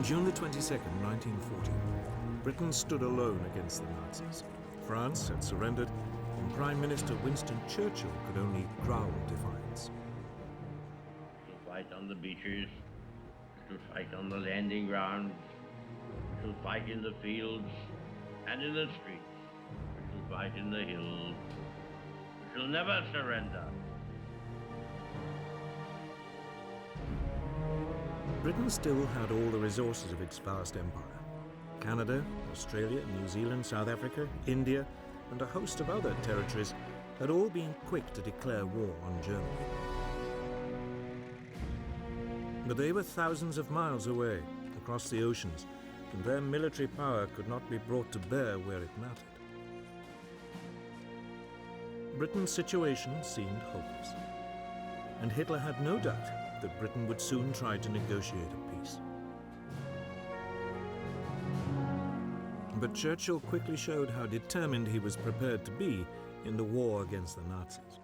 June the 22nd, 1940, Britain stood alone against the Nazis. France had surrendered, and Prime Minister Winston Churchill could only growl defiance. We shall fight on the beaches, we shall fight on the landing grounds, we shall fight in the fields and in the streets, we shall fight in the hills, we shall never surrender. Britain still had all the resources of its vast empire. Canada, Australia, New Zealand, South Africa, India, and a host of other territories had all been quick to declare war on Germany. But they were thousands of miles away, across the oceans, and their military power could not be brought to bear where it mattered. Britain's situation seemed hopeless, and Hitler had no doubt that Britain would soon try to negotiate a peace. But Churchill quickly showed how determined he was prepared to be in the war against the Nazis.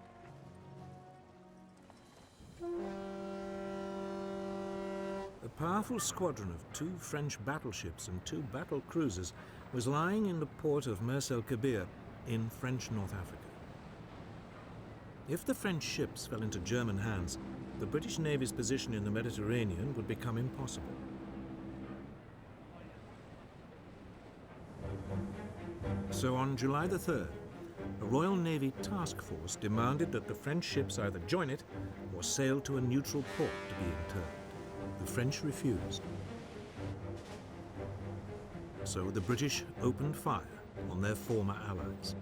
A powerful squadron of 2 French battleships and 2 battle cruisers was lying in the port of Mers el-Kabir in French North Africa. If the French ships fell into German hands, the British Navy's position in the Mediterranean would become impossible. So on July the 3rd, a Royal Navy task force demanded that the French ships either join it or sail to a neutral port to be interned. The French refused. So the British opened fire on their former allies.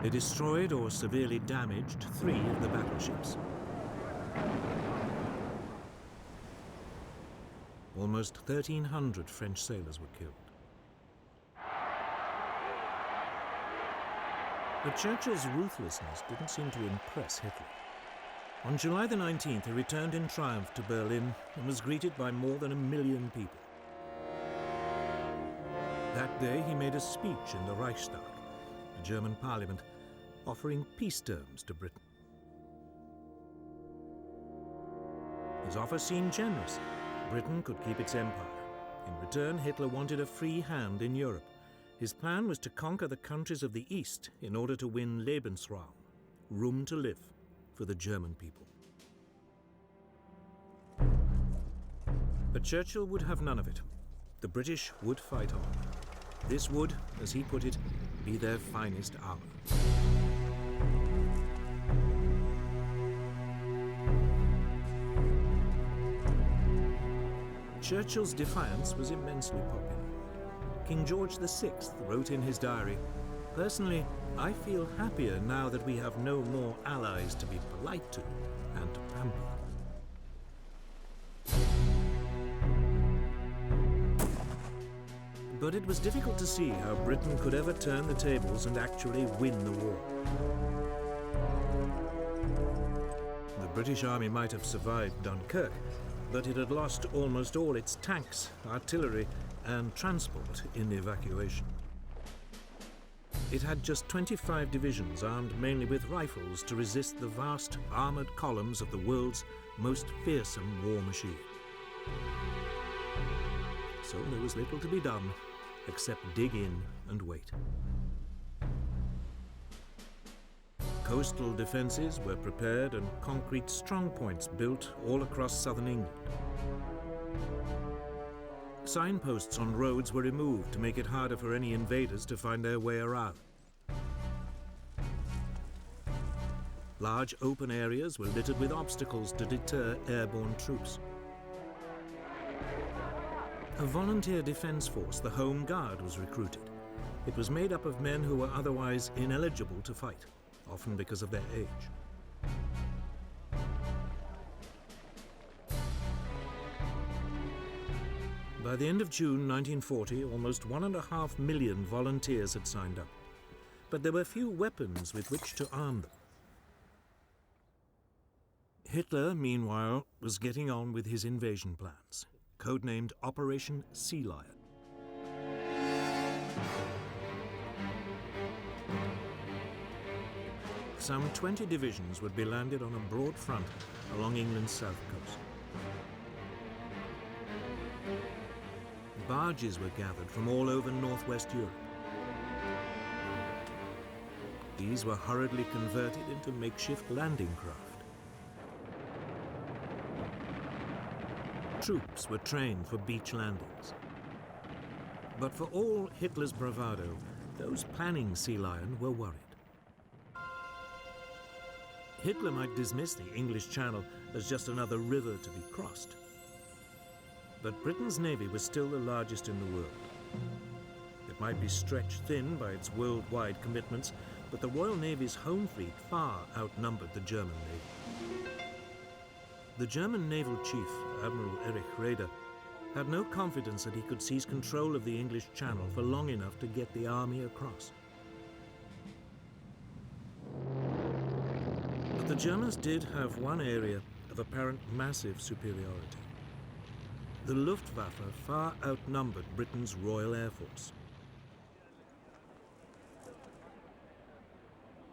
They destroyed or severely damaged 3 of the battleships. Almost 1,300 French sailors were killed. But Churchill's ruthlessness didn't seem to impress Hitler. On July the 19th, he returned in triumph to Berlin and was greeted by more than 1 million people. That day, he made a speech in the Reichstag, the German parliament, offering peace terms to Britain. His offer seemed generous. Britain could keep its empire. In return, Hitler wanted a free hand in Europe. His plan was to conquer the countries of the East in order to win Lebensraum, room to live, for the German people. But Churchill would have none of it. The British would fight on. This would, as he put it, be their finest hour. Churchill's defiance was immensely popular. King George VI wrote in his diary, "Personally, I feel happier now that we have no more allies to be polite to and to pamper." But it was difficult to see how Britain could ever turn the tables and actually win the war. The British Army might have survived Dunkirk, but it had lost almost all its tanks, artillery, and transport in the evacuation. It had just 25 divisions armed mainly with rifles to resist the vast armored columns of the world's most fearsome war machine. So there was little to be done except dig in and wait. Coastal defenses were prepared and concrete strongpoints built all across southern England. Signposts on roads were removed to make it harder for any invaders to find their way around. Large open areas were littered with obstacles to deter airborne troops. A volunteer defense force, the Home Guard, was recruited. It was made up of men who were otherwise ineligible to fight, often because of their age. By the end of June 1940, almost 1.5 million volunteers had signed up. But there were few weapons with which to arm them. Hitler, meanwhile, was getting on with his invasion plans, codenamed Operation Sea Lion. some 20 divisions would be landed on a broad front along England's south coast. Barges were gathered from all over northwest Europe. These were hurriedly converted into makeshift landing craft. Troops were trained for beach landings. But for all Hitler's bravado, those planning sea lion were worried. Hitler might dismiss the English Channel as just another river to be crossed. But Britain's navy was still the largest in the world. It might be stretched thin by its worldwide commitments, but the Royal Navy's home fleet far outnumbered the German Navy. The German naval chief, Admiral Erich Raeder, had no confidence that he could seize control of the English Channel for long enough to get the army across. But the Germans did have one area of apparent massive superiority. The Luftwaffe far outnumbered Britain's Royal Air Force.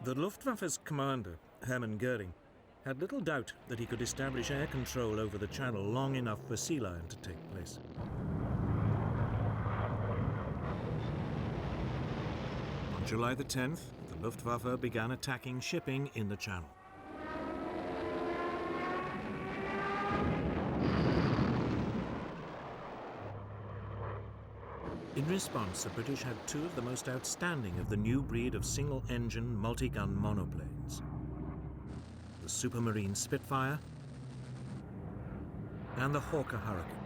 The Luftwaffe's commander, Hermann Göring, had little doubt that he could establish air control over the Channel long enough for sea lion to take place. On July the 10th, the Luftwaffe began attacking shipping in the Channel. In response, the British had two of the most outstanding of the new breed of single-engine, multi-gun monoplanes. The Supermarine Spitfire and the Hawker Hurricane.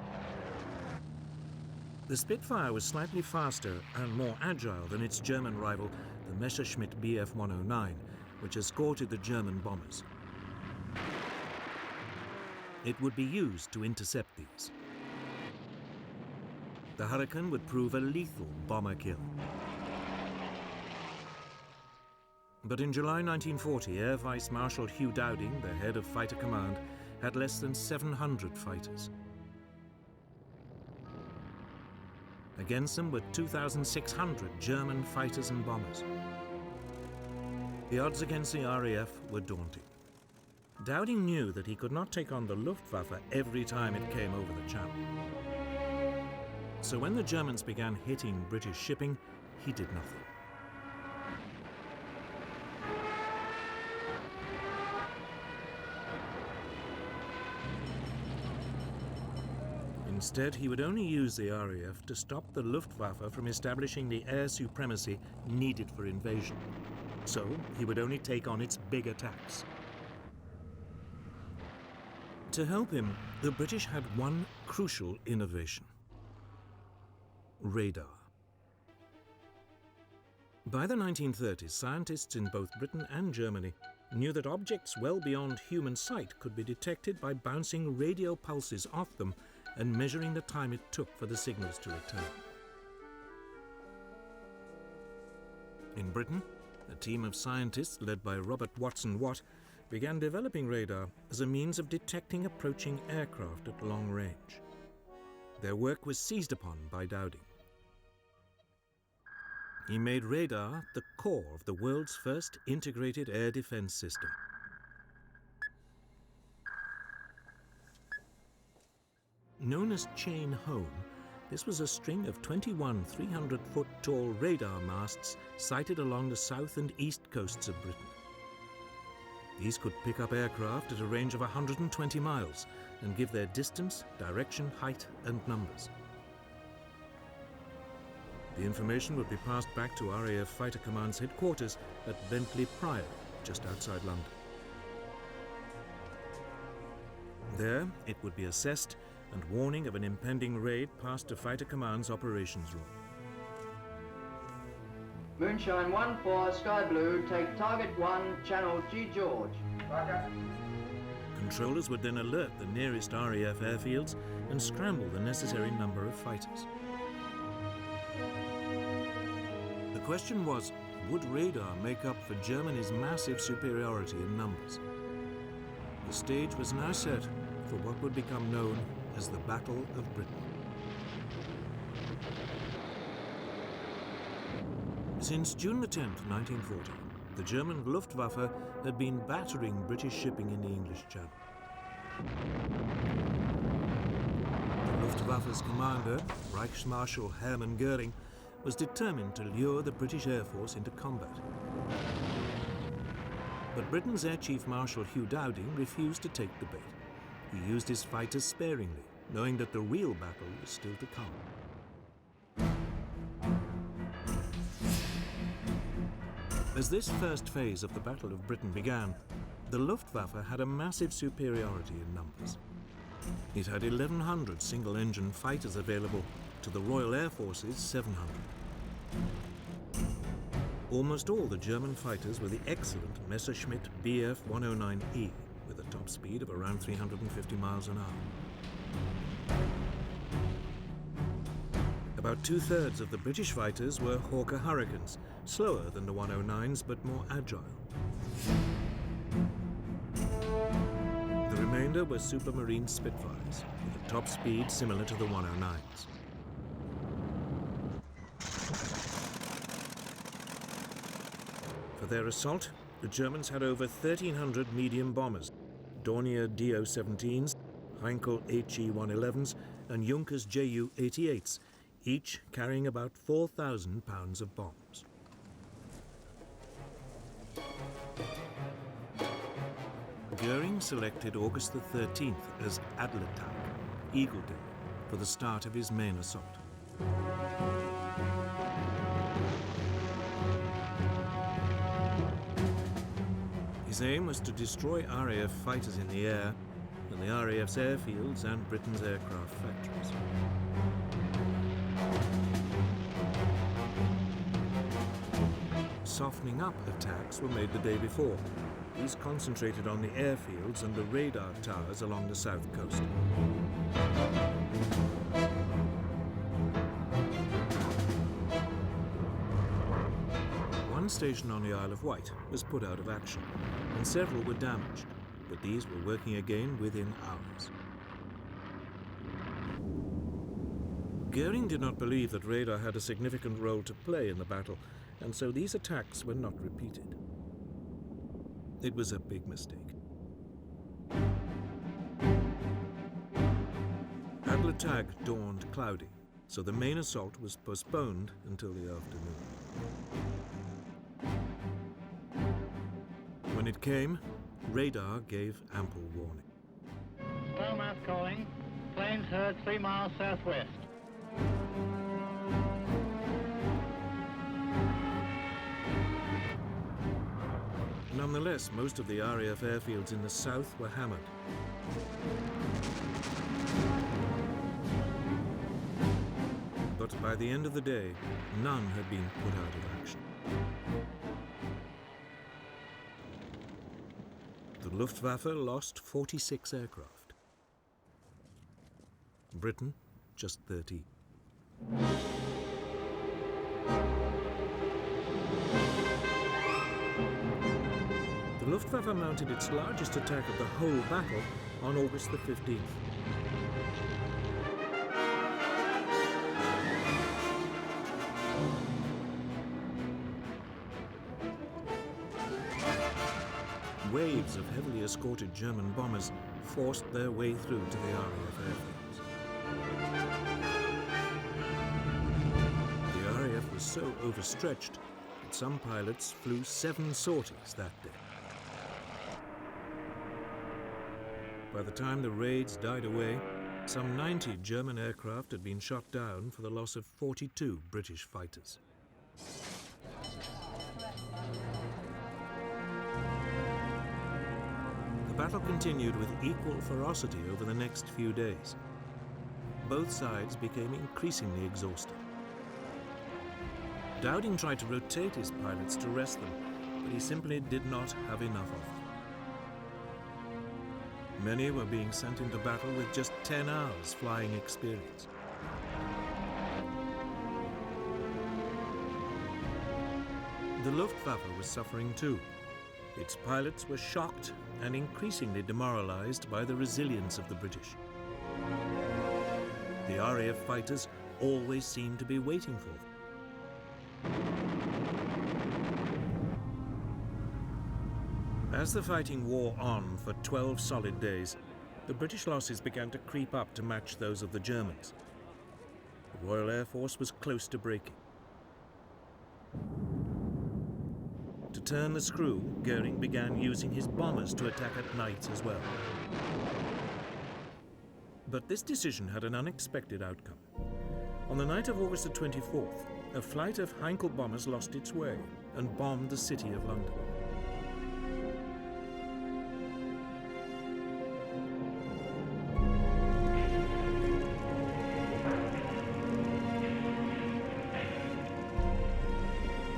The Spitfire was slightly faster and more agile than its German rival, the Messerschmitt Bf 109, which escorted the German bombers. It would be used to intercept these. The Hurricane would prove a lethal bomber kill. But in July 1940, Air Vice Marshal Hugh Dowding, the head of Fighter Command, had less than 700 fighters. Against them were 2,600 German fighters and bombers. The odds against the RAF were daunting. Dowding knew that he could not take on the Luftwaffe every time it came over the Channel. So when the Germans began hitting British shipping, he did nothing. Instead, he would only use the RAF to stop the Luftwaffe from establishing the air supremacy needed for invasion. So he would only take on its big attacks. To help him, the British had one crucial innovation: radar. By the 1930s, scientists in both Britain and Germany knew that objects well beyond human sight could be detected by bouncing radio pulses off them and measuring the time it took for the signals to return. In Britain, a team of scientists led by Robert Watson-Watt began developing radar as a means of detecting approaching aircraft at long range. Their work was seized upon by Dowding. He made radar the core of the world's first integrated air defense system. Known as Chain Home, this was a string of 21 300-foot-tall radar masts sited along the south and east coasts of Britain. These could pick up aircraft at a range of 120 miles and give their distance, direction, height, and numbers. The information would be passed back to RAF Fighter Command's headquarters at Bentley Priory, just outside London. There, it would be assessed, and warning of an impending raid passed to Fighter Command's operations room. Moonshine 1-4, Sky Blue, take target 1, channel G George. Roger. Controllers would then alert the nearest RAF airfields and scramble the necessary number of fighters. The question was, would radar make up for Germany's massive superiority in numbers? The stage was now set for what would become known as the Battle of Britain. Since June the 10th, 1940, the German Luftwaffe had been battering British shipping in the English Channel. The Luftwaffe's commander, Reichsmarschall Hermann Göring, was determined to lure the British Air Force into combat. But Britain's Air Chief Marshal Hugh Dowding refused to take the bait. He used his fighters sparingly, knowing that the real battle was still to come. As this first phase of the Battle of Britain began, the Luftwaffe had a massive superiority in numbers. It had 1,100 single-engine fighters available to the Royal Air Force's 700. Almost all the German fighters were the excellent Messerschmitt Bf 109E, with a top speed of around 350 miles an hour. About two-thirds of the British fighters were Hawker Hurricanes, slower than the 109s but more agile. The remainder were Supermarine Spitfires, with a top speed similar to the 109s. For their assault, the Germans had over 1,300 medium bombers, Dornier Do-17s, Heinkel HE-111s, and Junkers Ju-88s, each carrying about 4,000 pounds of bombs. Göring selected August the 13th as Adlertag, Eagle Day, for the start of his main assault. His aim was to destroy RAF fighters in the air and the RAF's airfields and Britain's aircraft factories. Softening up attacks were made the day before. These concentrated on the airfields and the radar towers along the south coast. One station on the Isle of Wight was put out of action, and several were damaged, but these were working again within hours. Göring did not believe that radar had a significant role to play in the battle, and so these attacks were not repeated. It was a big mistake. Adlertag dawned cloudy, so the main assault was postponed until the afternoon. When it came, radar gave ample warning. Snowmass calling. Planes heard 3 miles southwest. Nonetheless, most of the RAF airfields in the south were hammered. But by the end of the day, none had been put out of action. The Luftwaffe lost 46 aircraft. Britain, just 30. The Luftwaffe mounted its largest attack of the whole battle on August the 15th. Waves of heavily escorted German bombers forced their way through to the RAF airfields. The RAF was so overstretched that some pilots flew 7 sorties that day. By the time the raids died away, some 90 German aircraft had been shot down for the loss of 42 British fighters. The battle continued with equal ferocity over the next few days. Both sides became increasingly exhausted. Dowding tried to rotate his pilots to rest them, but he simply did not have enough of them. Many were being sent into battle with just 10 hours flying experience. The Luftwaffe was suffering too. Its pilots were shocked and increasingly demoralized by the resilience of the British. The RAF fighters always seemed to be waiting for them. As the fighting wore on for 12 solid days, the British losses began to creep up to match those of the Germans. The Royal Air Force was close to breaking. To turn the screw, Goering began using his bombers to attack at night as well. But this decision had an unexpected outcome. On the night of August the 24th, a flight of Heinkel bombers lost its way and bombed the city of London.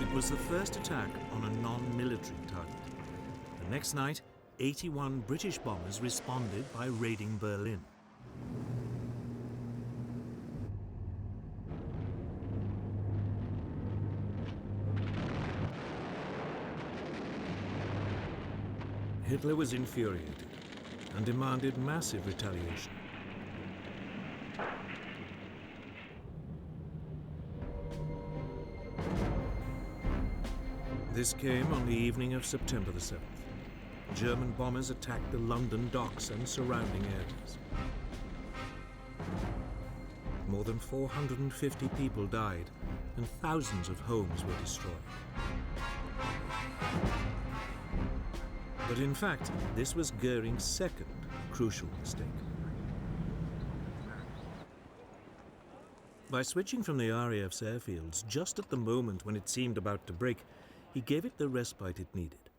It was the first attack on a non-military target. The next night, 81 British bombers responded by raiding Berlin. Hitler was infuriated and demanded massive retaliation. This came on the evening of September the 7th. German bombers attacked the London docks and surrounding areas. More than 450 people died and thousands of homes were destroyed. But in fact, this was Goering's second crucial mistake. By switching from the RAF's airfields just at the moment when it seemed about to break, he gave it the respite it needed.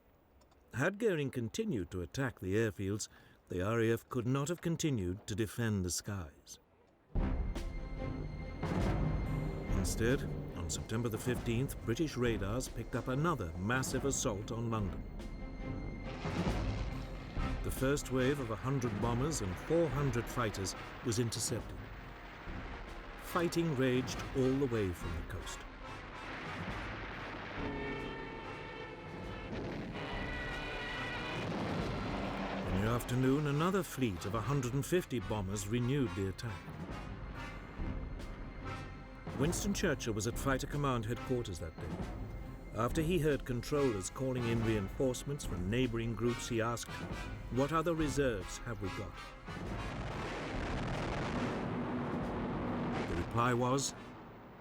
Had Goering continued to attack the airfields, the RAF could not have continued to defend the skies. Instead, on September the 15th, British radars picked up another massive assault on London. The first wave of 100 bombers and 400 fighters was intercepted. Fighting raged all the way from the coast. In the afternoon, another fleet of 150 bombers renewed the attack. Winston Churchill was at Fighter Command headquarters that day. After he heard controllers calling in reinforcements from neighboring groups, he asked, "What other reserves have we got?" The reply was,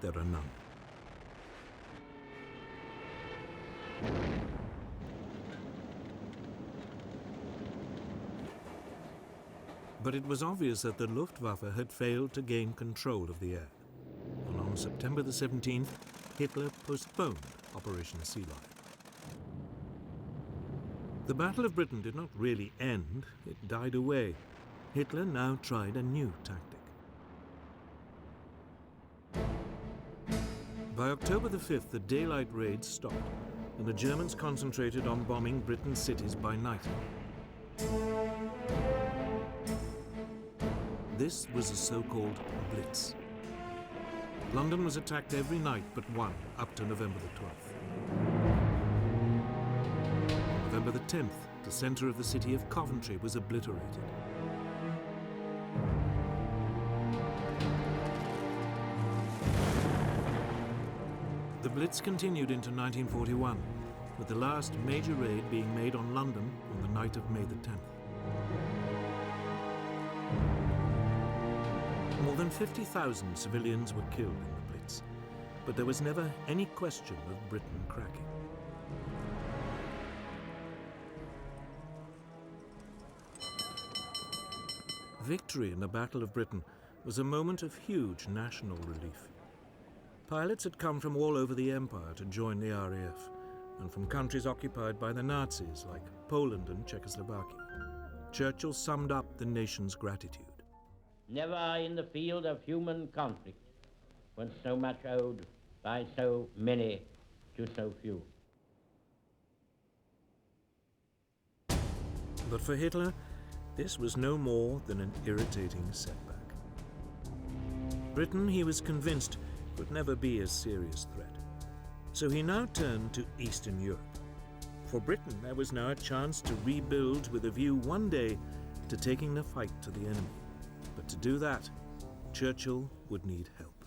"There are none." But it was obvious that the Luftwaffe had failed to gain control of the air. And on September the 17th, Hitler postponed Operation Sea Lion. The Battle of Britain did not really end, it died away. Hitler now tried a new tactic. By October the 5th, the daylight raids stopped, and the Germans concentrated on bombing Britain's cities by night. This was a so-called blitz. London was attacked every night but one, up to November the 12th. On November the 10th, the centre of the city of Coventry was obliterated. The Blitz continued into 1941, with the last major raid being made on London on the night of May the 10th. More than 50,000 civilians were killed in the Blitz, but there was never any question of Britain cracking. Victory in the Battle of Britain was a moment of huge national relief. Pilots had come from all over the empire to join the RAF, and from countries occupied by the Nazis like Poland and Czechoslovakia. Churchill summed up the nation's gratitude. Never in the field of human conflict was so much owed by so many to so few. But for Hitler, this was no more than an irritating setback. Britain, he was convinced, could never be a serious threat. So he now turned to Eastern Europe. For Britain, there was now a chance to rebuild with a view one day to taking the fight to the enemy. But to do that, Churchill would need help.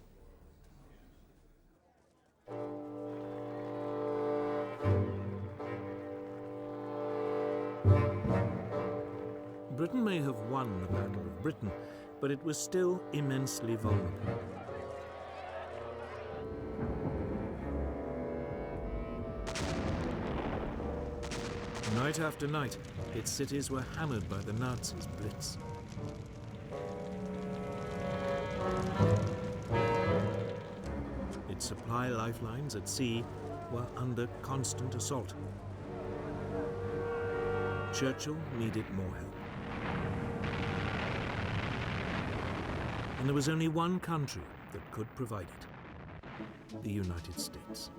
have won the Battle of Britain, but it was still immensely vulnerable. Night after night, its cities were hammered by the Nazis' blitz. Its supply lifelines at sea were under constant assault. Churchill needed more help. And there was only one country that could provide it: the United States.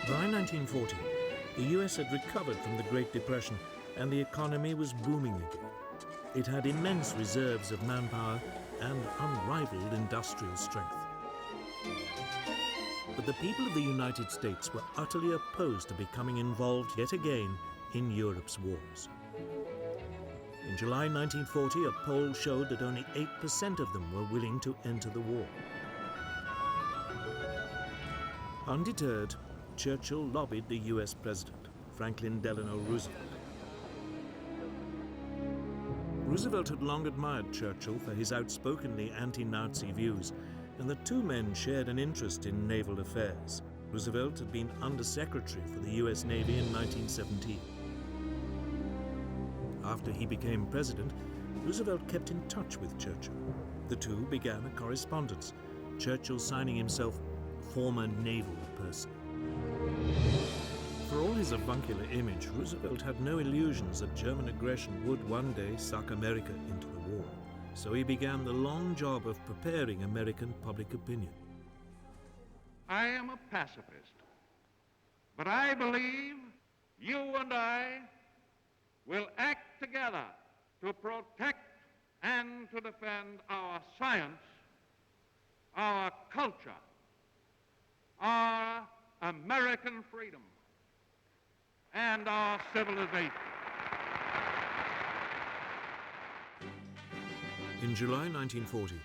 By 1940, the US had recovered from the Great Depression and the economy was booming again. It had immense reserves of manpower and unrivaled industrial strength. But the people of the United States were utterly opposed to becoming involved yet again in Europe's wars. In July 1940, a poll showed that only 8% of them were willing to enter the war. Undeterred, Churchill lobbied the US President, Franklin Delano Roosevelt. Roosevelt had long admired Churchill for his outspokenly anti-Nazi views, and the two men shared an interest in naval affairs. Roosevelt had been Undersecretary for the US Navy in 1917. After he became president, Roosevelt kept in touch with Churchill. The two began a correspondence, Churchill signing himself former naval person. For all his avuncular image, Roosevelt had no illusions that German aggression would one day suck America into the war. So he began the long job of preparing American public opinion. I am a pacifist, but I believe you and I will act together to protect and to defend our science, our culture, our American freedom, and our civilization. In July 1940,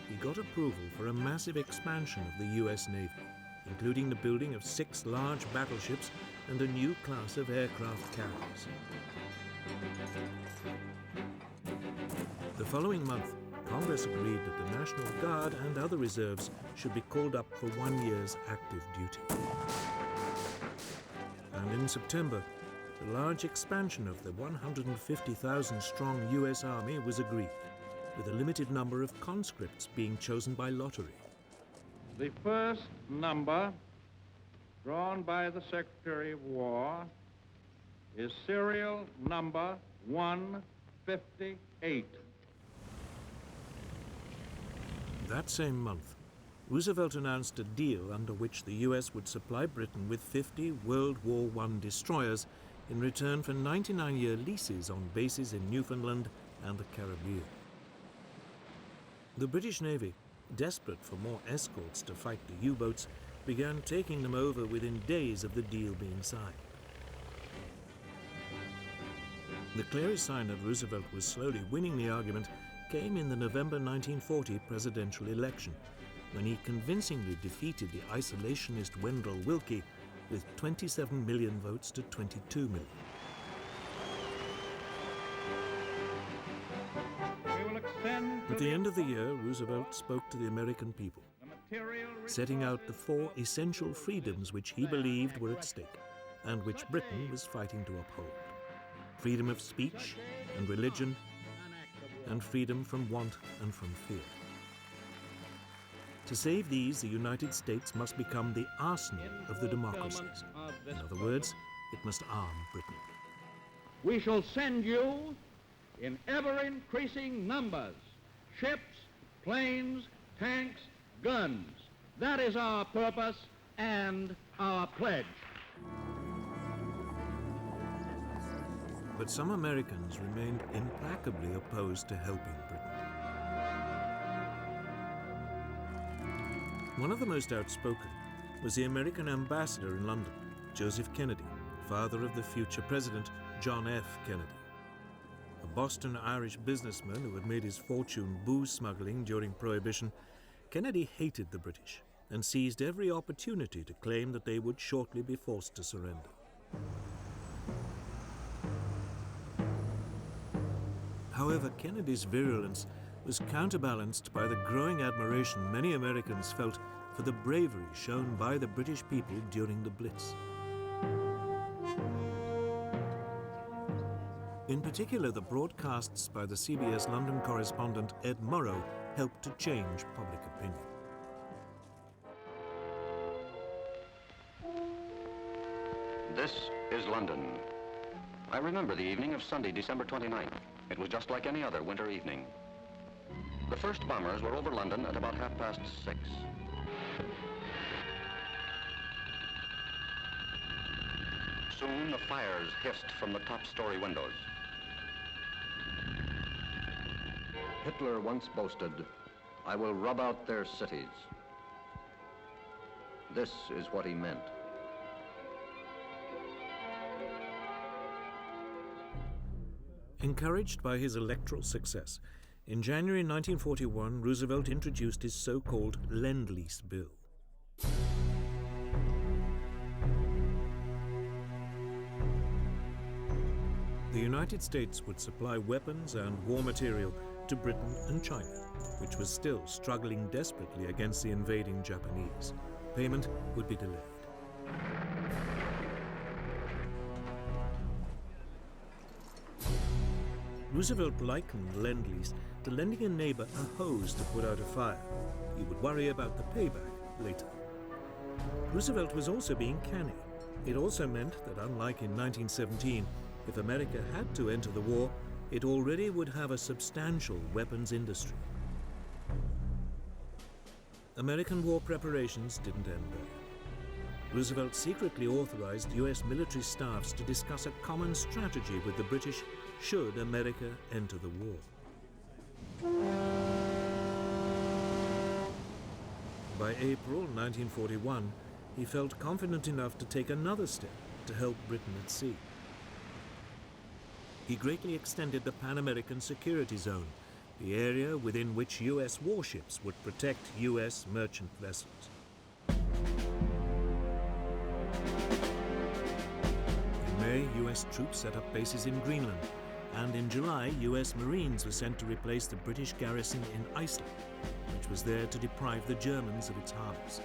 he got approval for a massive expansion of the US Navy, including the building of 6 large battleships and a new class of aircraft carriers. The following month, Congress agreed that the National Guard and other reserves should be called up for 1 year's active duty. And in September, the large expansion of the 150,000-strong US Army was agreed, with a limited number of conscripts being chosen by lottery. The first number drawn by the Secretary of War is serial number 158. That same month, Roosevelt announced a deal under which the US would supply Britain with 50 World War I destroyers in return for 99-year leases on bases in Newfoundland and the Caribbean. The British Navy, desperate for more escorts to fight the U-boats, began taking them over within days of the deal being signed. The clearest sign that Roosevelt was slowly winning the argument came in the November 1940 presidential election, when he convincingly defeated the isolationist Wendell Willkie with 27 million votes to 22 million. At the end of the year, Roosevelt spoke to the American people, setting out the 4 essential freedoms which he believed were at stake, and which Britain was fighting to uphold: freedom of speech and religion, and freedom from want and from fear. To save these, the United States must become the arsenal of the democracies. In other words, it must arm Britain. We shall send you in ever-increasing numbers ships, planes, tanks, guns. That is our purpose and our pledge. But some Americans remained implacably opposed to helping Britain. One of the most outspoken was the American ambassador in London, Joseph Kennedy, father of the future president, John F. Kennedy. A Boston-Irish businessman who had made his fortune booze smuggling during Prohibition, Kennedy hated the British and seized every opportunity to claim that they would shortly be forced to surrender. However, Kennedy's virulence was counterbalanced by the growing admiration many Americans felt for the bravery shown by the British people during the Blitz. In particular, the broadcasts by the CBS London correspondent Ed Murrow helped to change public opinion. This is London. I remember the evening of Sunday, December 29th. It was just like any other winter evening. The first bombers were over London at about 6:30. Soon the fires hissed from the top-story windows. Hitler once boasted, "I will rub out their cities." This is what he meant. Encouraged by his electoral success, in January 1941, Roosevelt introduced his so-called Lend-Lease Bill. The United States would supply weapons and war material to Britain and China, which was still struggling desperately against the invading Japanese. Payment would be delayed. Roosevelt likened Lend-Lease to lending a neighbor a hose to put out a fire. He would worry about the payback later. Roosevelt was also being canny. It also meant that, unlike in 1917, if America had to enter the war, it already would have a substantial weapons industry. American war preparations didn't end there. Roosevelt secretly authorized U.S. military staffs to discuss a common strategy with the British should America enter the war. By April 1941, he felt confident enough to take another step to help Britain at sea. He greatly extended the Pan-American Security Zone, the area within which U.S. warships would protect U.S. merchant vessels. In May, U.S. troops set up bases in Greenland, and in July, U.S. Marines were sent to replace the British garrison in Iceland, which was there to deprive the Germans of its harbors.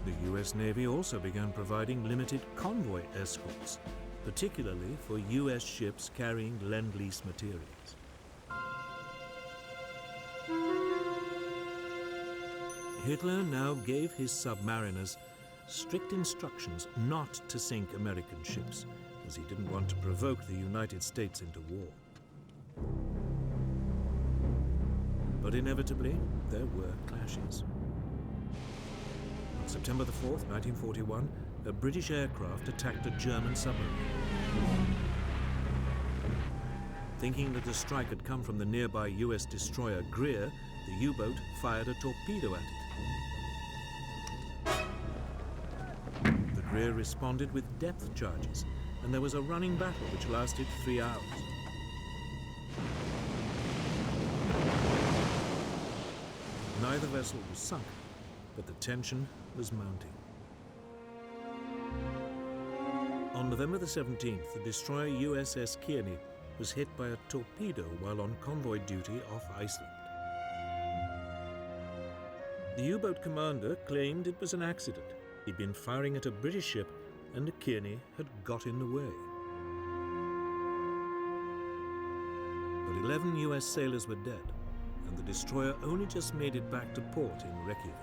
The U.S. Navy also began providing limited convoy escorts, particularly for U.S. ships carrying Lend-Lease materials. Hitler now gave his submariners strict instructions not to sink American ships, as he didn't want to provoke the United States into war. But inevitably, there were clashes. On September the 4th, 1941, a British aircraft attacked a German submarine. Thinking that the strike had come from the nearby U.S. destroyer Greer, the U-boat fired a torpedo at it. The Greer responded with depth charges, and there was a running battle which lasted 3 hours. Neither vessel was sunk, but the tension was mounting. On November the 17th, the destroyer USS Kearney was hit by a torpedo while on convoy duty off Iceland. The U-boat commander claimed it was an accident. He'd been firing at a British ship and the Kearney had got in the way. But 11 US sailors were dead, and the destroyer only just made it back to port in Reykjavik.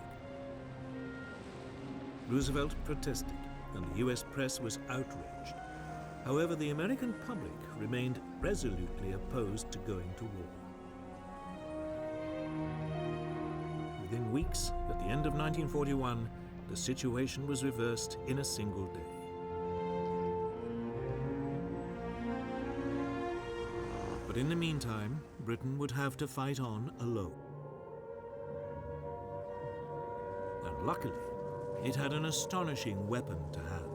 Roosevelt protested, and the US press was outraged. However, the American public remained resolutely opposed to going to war. Within weeks, at the end of 1941, the situation was reversed in a single day. But in the meantime, Britain would have to fight on alone. And luckily, it had an astonishing weapon to hand.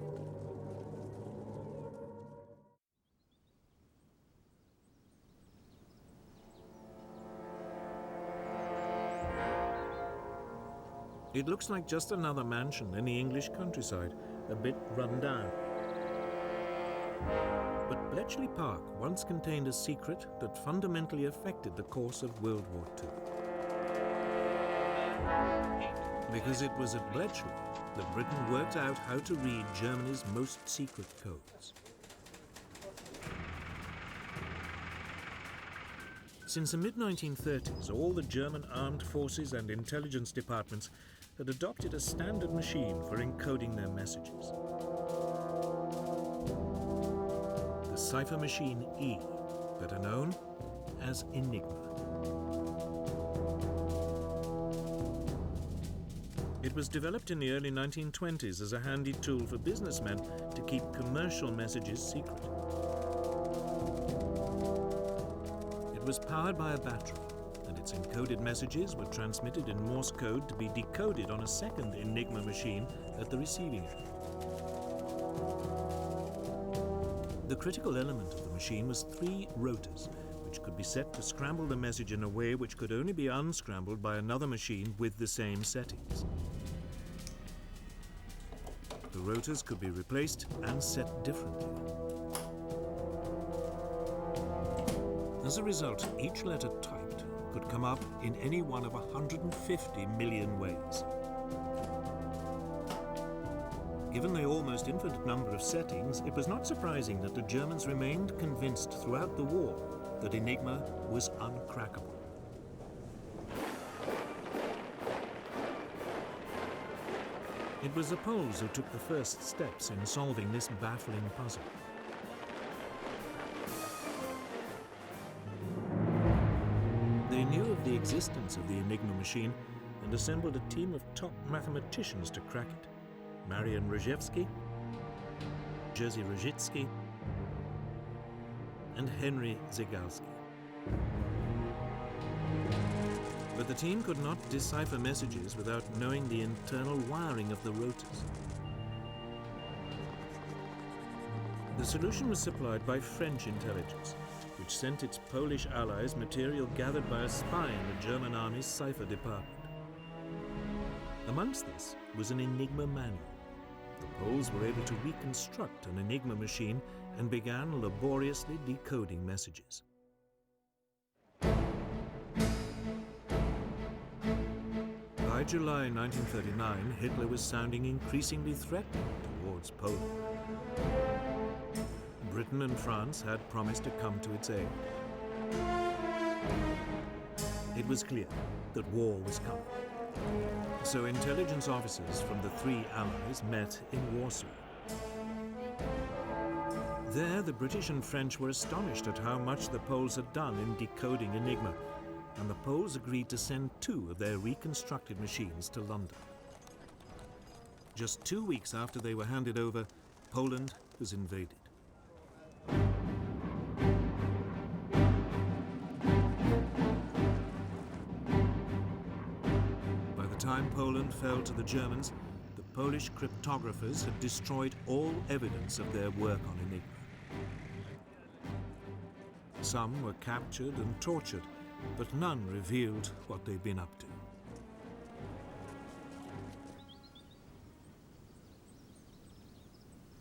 It looks like just another mansion in the English countryside, a bit run down. But Bletchley Park once contained a secret that fundamentally affected the course of World War II. Because it was at Bletchley that Britain worked out how to read Germany's most secret codes. Since the mid-1930s, all the German armed forces and intelligence departments had adopted a standard machine for encoding their messages. The cipher machine E, better known as Enigma. It was developed in the early 1920s as a handy tool for businessmen to keep commercial messages secret. It was powered by a battery, and its encoded messages were transmitted in Morse code to be decoded on a second Enigma machine at the receiving end. The critical element of the machine was 3 rotors, which could be set to scramble the message in a way which could only be unscrambled by another machine with the same settings. The rotors could be replaced and set differently. As a result, each letter typed could come up in any one of 150 million ways. Given the almost infinite number of settings, it was not surprising that the Germans remained convinced throughout the war that Enigma was uncrackable. It was the Poles who took the first steps in solving this baffling puzzle. They knew of the existence of the Enigma machine and assembled a team of top mathematicians to crack it. Marian Rejewski, Jerzy Rojicki, and Henry Zygalski. But the team could not decipher messages without knowing the internal wiring of the rotors. The solution was supplied by French intelligence, which sent its Polish allies material gathered by a spy in the German army's cipher department. Amongst this was an Enigma manual. The Poles were able to reconstruct an Enigma machine and began laboriously decoding messages. By July 1939, Hitler was sounding increasingly threatening towards Poland. Britain and France had promised to come to its aid. It was clear that war was coming. So intelligence officers from the 3 allies met in Warsaw. There, the British and French were astonished at how much the Poles had done in decoding Enigma, and the Poles agreed to send 2 of their reconstructed machines to London. Just 2 weeks after they were handed over, Poland was invaded. By the time Poland fell to the Germans, the Polish cryptographers had destroyed all evidence of their work on Enigma. Some were captured and tortured, but none revealed what they'd been up to.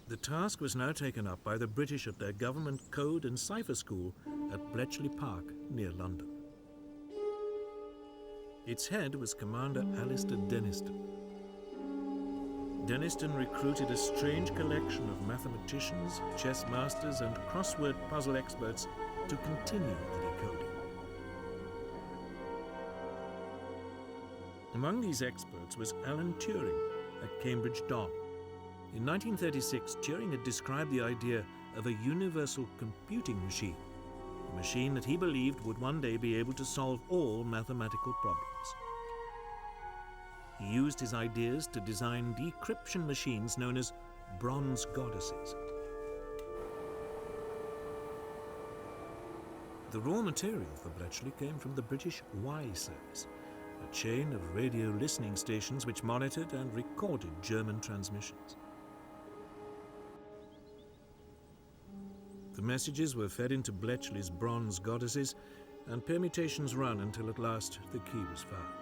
The task was now taken up by the British at their government code and cipher school at Bletchley Park, near London. Its head was Commander Alistair Denniston. Denniston recruited a strange collection of mathematicians, chess masters, and crossword puzzle experts to continue the decoding. Among these experts was Alan Turing at Cambridge Dawn. In 1936, Turing had described the idea of a universal computing machine, a machine that he believed would one day be able to solve all mathematical problems. He used his ideas to design decryption machines known as bronze goddesses. The raw material for Bletchley came from the British WWII service, a chain of radio listening stations which monitored and recorded German transmissions. The messages were fed into Bletchley's bronze goddesses, and permutations run until at last the key was found.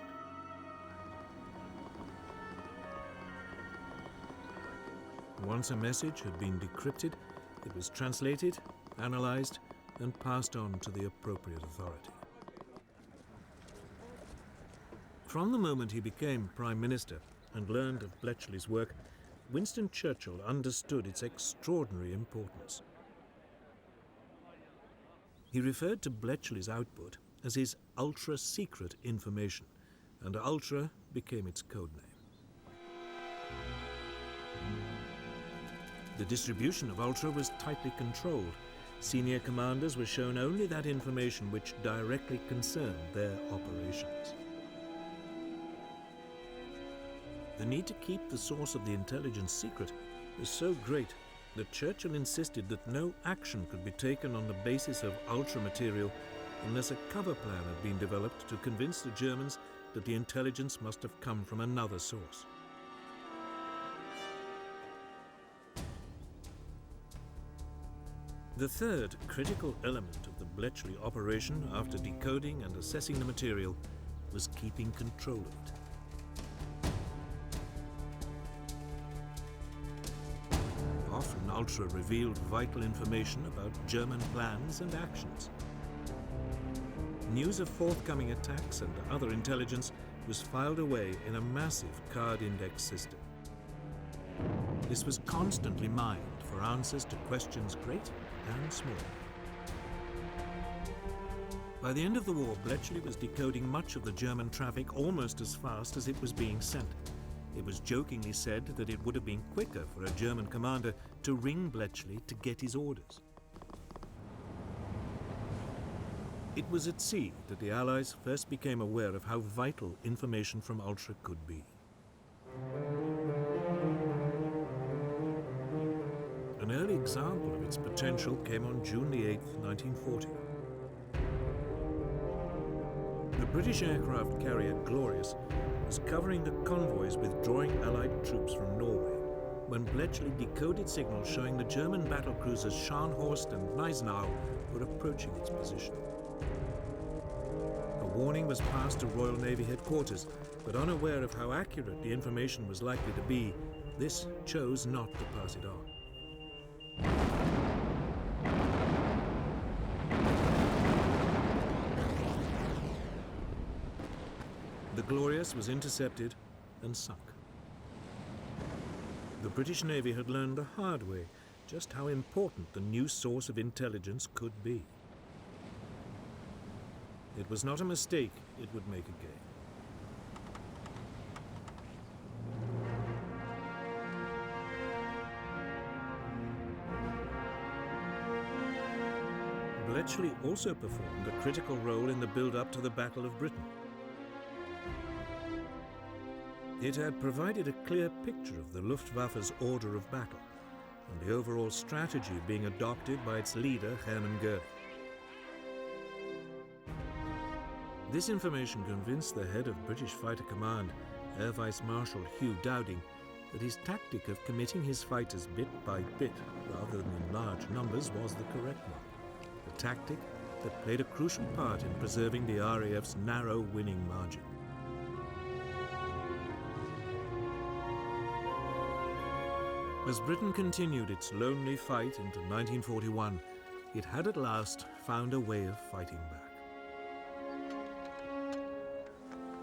once a message had been decrypted, it was translated, analyzed, and passed on to the appropriate authority. From the moment he became Prime Minister and learned of Bletchley's work, Winston Churchill understood its extraordinary importance. He referred to Bletchley's output as his ultra-secret information, and ultra became its code name. The distribution of ultra was tightly controlled. Senior commanders were shown only that information which directly concerned their operations. The need to keep the source of the intelligence secret was so great that Churchill insisted that no action could be taken on the basis of ultra material unless a cover plan had been developed to convince the Germans that the intelligence must have come from another source. The third critical element of the Bletchley operation, after decoding and assessing the material, was keeping control of it. Often ultra revealed vital information about German plans and actions. News of forthcoming attacks and other intelligence was filed away in a massive card index system. This was constantly mined for answers to questions great and small. By the end of the war, Bletchley was decoding much of the German traffic almost as fast as it was being sent. It was jokingly said that it would have been quicker for a German commander to ring Bletchley to get his orders. It was at sea that the Allies first became aware of how vital information from ultra could be. An early example of its potential came on June the 8th, 1940. The British aircraft carrier Glorious was covering the convoys withdrawing Allied troops from Norway when Bletchley decoded signals showing the German battlecruisers Scharnhorst and Gneisenau were approaching its position. A warning was passed to Royal Navy headquarters, but unaware of how accurate the information was likely to be, this chose not to pass it on. The Glorious was intercepted and sunk. The British Navy had learned the hard way just how important the new source of intelligence could be. It was not a mistake it would make again. Bletchley also performed a critical role in the build-up to the Battle of Britain. It had provided a clear picture of the Luftwaffe's order of battle and the overall strategy being adopted by its leader, Hermann Goering. This information convinced the head of British Fighter Command, Air Vice Marshal Hugh Dowding, that his tactic of committing his fighters bit by bit rather than in large numbers was the correct one, a tactic that played a crucial part in preserving the RAF's narrow winning margin. As Britain continued its lonely fight into 1941, it had at last found a way of fighting back.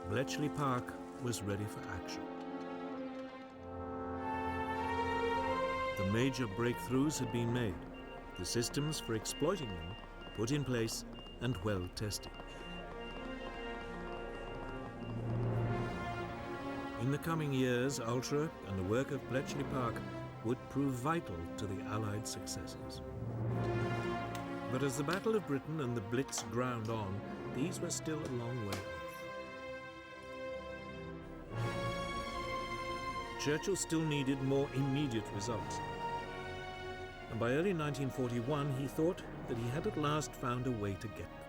Bletchley Park was ready for action. The major breakthroughs had been made, the systems for exploiting them put in place and well tested. In the coming years, Ultra and the work of Bletchley Park would prove vital to the Allied successes. But as the Battle of Britain and the Blitz ground on, these were still a long way off. Churchill still needed more immediate results. And by early 1941, he thought that he had at last found a way to get them.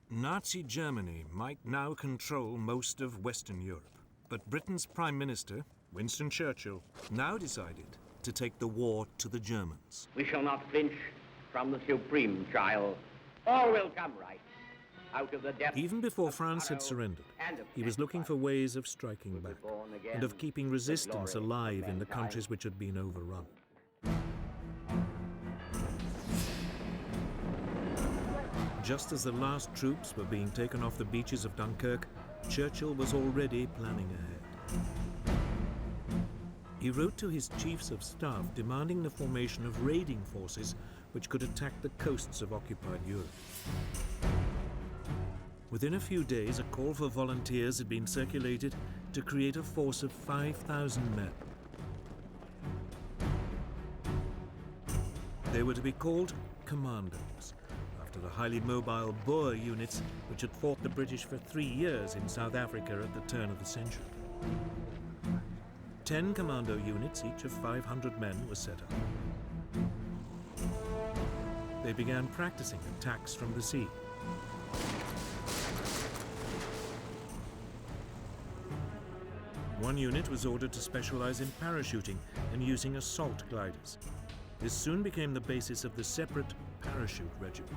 Nazi Germany might now control most of Western Europe, but Britain's Prime Minister, Winston Churchill now decided to take the war to the Germans. We shall not flinch from the supreme trial. All will come right out of the depths. Even before of France had sorrow surrendered, and of he was looking for sacrifice. ways of striking We'll be back born again and of keeping with resistance glory alive of in the mankind. countries which had been overrun. Just as the last troops were being taken off the beaches of Dunkirk, Churchill was already planning ahead. He wrote to his chiefs of staff demanding the formation of raiding forces which could attack the coasts of occupied Europe. Within a few days, a call for volunteers had been circulated to create a force of 5,000 men. They were to be called commandos, after the highly mobile Boer units which had fought the British for 3 years in South Africa at the turn of the century. 10 commando units, each of 500 men, were set up. They began practicing attacks from the sea. One unit was ordered to specialize in parachuting and using assault gliders. This soon became the basis of the separate parachute regiment.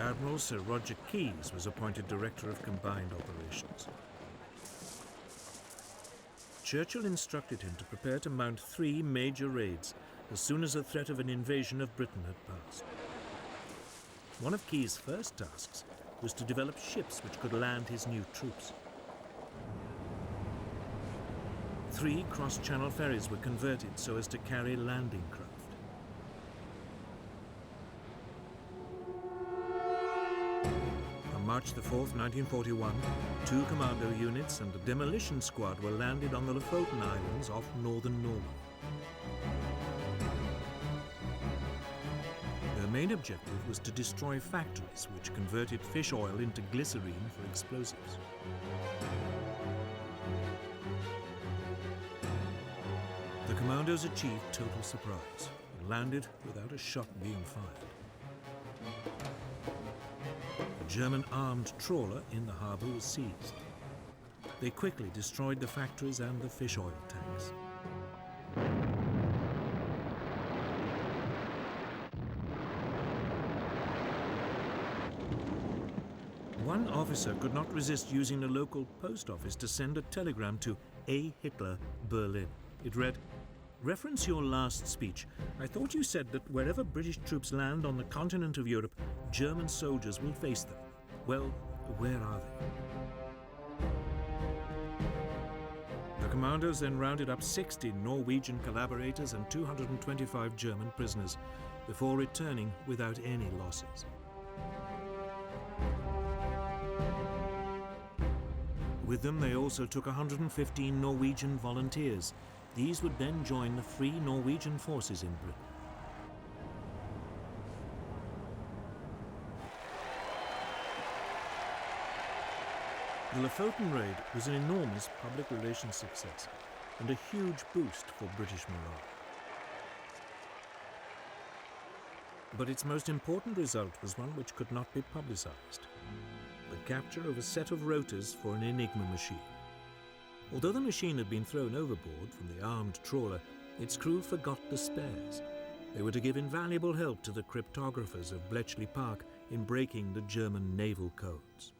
Admiral Sir Roger Keyes was appointed Director of Combined Operations. Churchill instructed him to prepare to mount 3 major raids as soon as the threat of an invasion of Britain had passed. One of Keyes' first tasks was to develop ships which could land his new troops. 3 cross-channel ferries were converted so as to carry landing craft. On March the 4th, 1941, 2 commando units and a demolition squad were landed on the Lofoten Islands off northern Norway. Their main objective was to destroy factories which converted fish oil into glycerine for explosives. The commandos achieved total surprise and landed without a shot being fired. A German armed trawler in the harbour was seized. They quickly destroyed the factories and the fish oil tanks. One officer could not resist using the local post office to send a telegram to A. Hitler, Berlin. It read, "Reference your last speech. I thought you said that wherever British troops land on the continent of Europe, German soldiers will face them. Well, where are they?" The commandos then rounded up 60 Norwegian collaborators and 225 German prisoners before returning without any losses. With them, they also took 115 Norwegian volunteers. These would then join the Free Norwegian forces in Britain. The Lofoten raid was an enormous public relations success and a huge boost for British morale. But its most important result was one which could not be publicized: the capture of a set of rotors for an Enigma machine. Although the machine had been thrown overboard from the armed trawler, its crew forgot the spares. They were to give invaluable help to the cryptographers of Bletchley Park in breaking the German naval codes.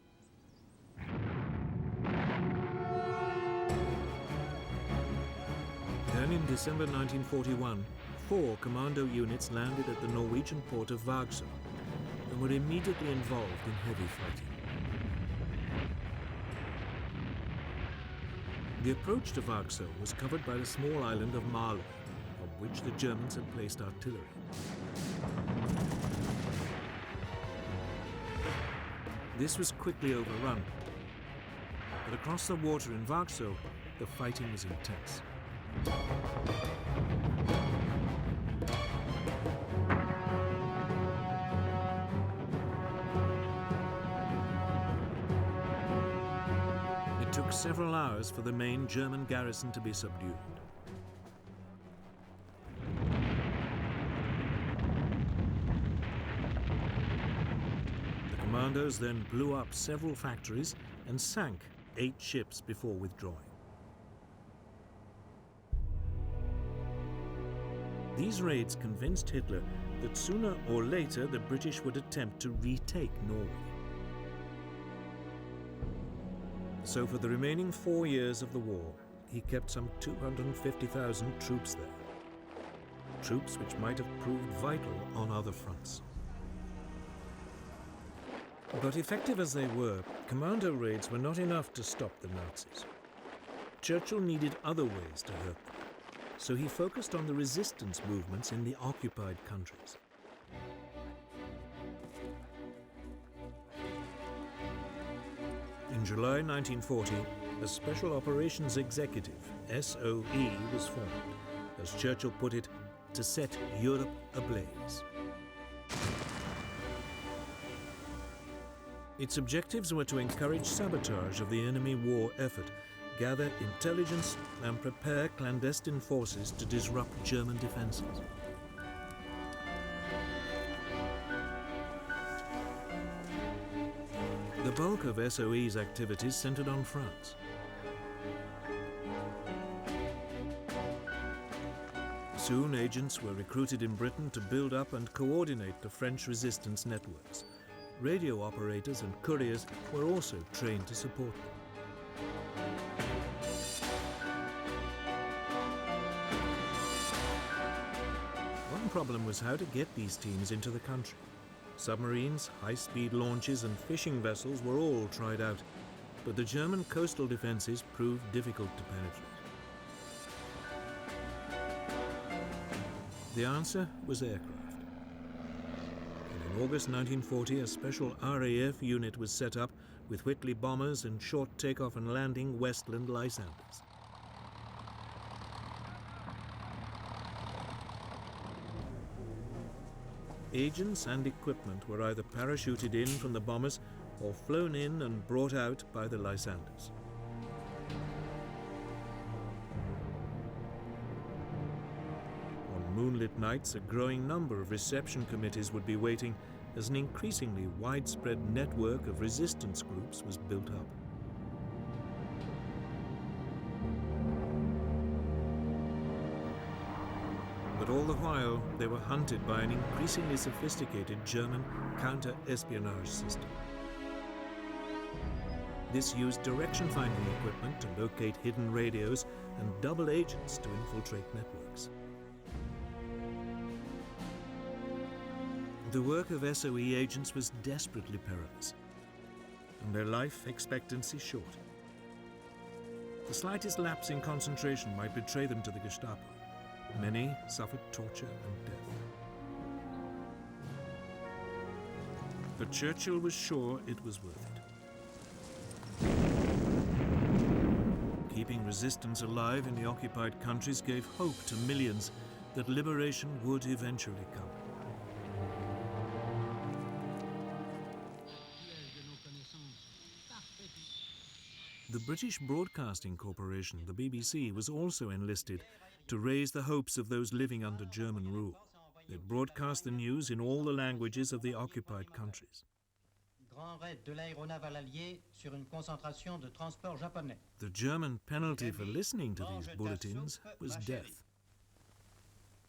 Then in December 1941, 4 commando units landed at the Norwegian port of Vagsø and were immediately involved in heavy fighting. The approach to Vagsø was covered by the small island of Malö, on which the Germans had placed artillery. This was quickly overrun, but across the water in Vagsø, the fighting was intense. It took several hours for the main German garrison to be subdued. The commandos then blew up several factories and sank 8 ships before withdrawing. These raids convinced Hitler that sooner or later the British would attempt to retake Norway. So for the remaining 4 years of the war, he kept some 250,000 troops there. Troops which might have proved vital on other fronts. But effective as they were, commando raids were not enough to stop the Nazis. Churchill needed other ways to hurt them, so he focused on the resistance movements in the occupied countries. In July 1940, a Special Operations Executive, SOE, was formed, as Churchill put it, to set Europe ablaze. Its objectives were to encourage sabotage of the enemy war effort, gather intelligence, and prepare clandestine forces to disrupt German defenses. The bulk of SOE's activities centered on France. Soon, agents were recruited in Britain to build up and coordinate the French resistance networks. Radio operators and couriers were also trained to support them. One problem was how to get these teams into the country. Submarines, high-speed launches and fishing vessels were all tried out, but the German coastal defenses proved difficult to penetrate. The answer was aircraft. And in August 1940, a special RAF unit was set up with Whitley bombers and short takeoff and landing Westland Lysanders. Agents and equipment were either parachuted in from the bombers or flown in and brought out by the Lysanders. On moonlit nights, a growing number of reception committees would be waiting as an increasingly widespread network of resistance groups was built up. But all the while, they were hunted by an increasingly sophisticated German counter-espionage system. This used direction-finding equipment to locate hidden radios and double agents to infiltrate networks. The work of SOE agents was desperately perilous, and their life expectancy short. The slightest lapse in concentration might betray them to the Gestapo. Many suffered torture and death. But Churchill was sure it was worth it. Keeping resistance alive in the occupied countries gave hope to millions that liberation would eventually come. The British Broadcasting Corporation, the BBC, was also enlisted to raise the hopes of those living under German rule. They broadcast the news in all the languages of the occupied countries. The German penalty for listening to these bulletins was death.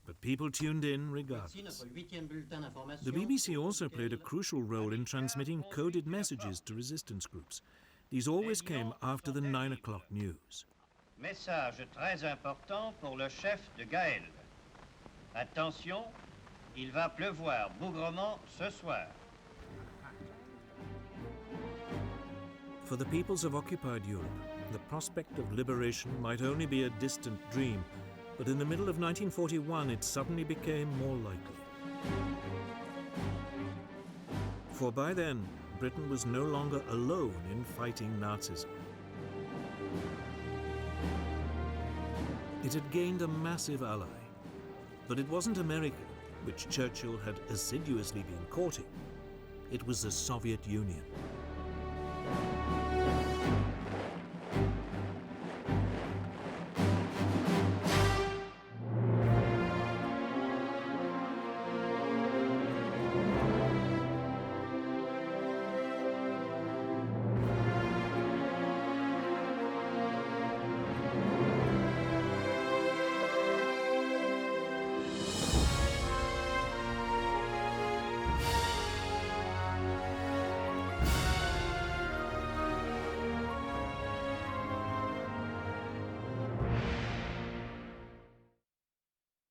But people tuned in regardless. The BBC also played a crucial role in transmitting coded messages to resistance groups. These always came after the 9 o'clock news. Message très important pour le chef de Gaël. Attention, il va pleuvoir bougrement ce soir. For the peoples of occupied Europe, the prospect of liberation might only be a distant dream, but in the middle of 1941 it suddenly became more likely. For by then, Britain was no longer alone in fighting Nazism. It had gained a massive ally, but it wasn't America, which Churchill had assiduously been courting. It was the Soviet Union.